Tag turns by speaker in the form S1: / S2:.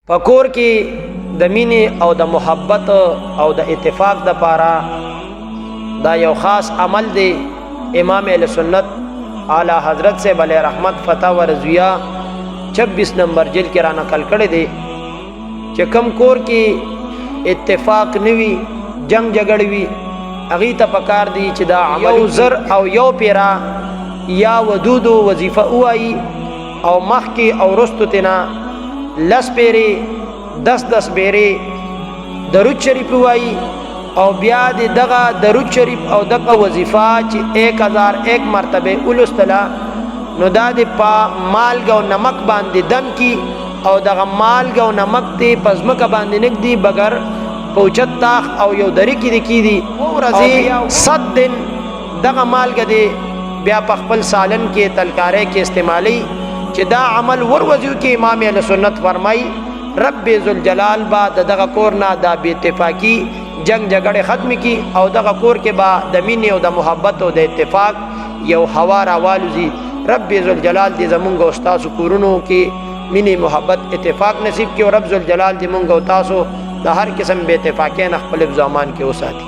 S1: پکور کې د مینې او د محبت او د اتفاق د پاره دا یو خاص عمل دی. امام اہل سنت اعلی حضرت سے بل رحمت فتاوی رضویہ 26 نمبر جلد کې را نقل کړی دی چې کم کور کې اتفاق نوي جنگ جګړه وي اغي ته پکار دی چې دا عمل زر او یو پیرا یا ودود وظیفه وای او مخکی او رستو تنا لس پیری 10 پیری درود شریف وای او بیا دغه درود شریف او دغه وظیفه چې 1001 مرتبه ولستلا نو دا د پا مالګ او نمک باندې دم کی او دغه مالګ او نمک ته پزمکه باندې نک دی بغیر پوچت تاخ او یو دری کی دی ورځي 7 دن دغه مالګ دی بیا په خپل سالن کې تلکارې کې استعمالي چې دا عمل وروځو کې امام اهل سنت فرمای رب ذوالجلال با دغه کور نه دا بے اتفاقی جنگ جګړه ختم کی او دغه کور کې با د مینې او د محبت او د اتفاق یو هوا راوالوزی. رب ذوالجلال دې زمونږ او تاسو کورونو کې مینې محبت اتفاق نصیب کړي او رب ذوالجلال دې مونږ او تاسو د هر قسم بے اتفاقین خپل زمان کې وساتي.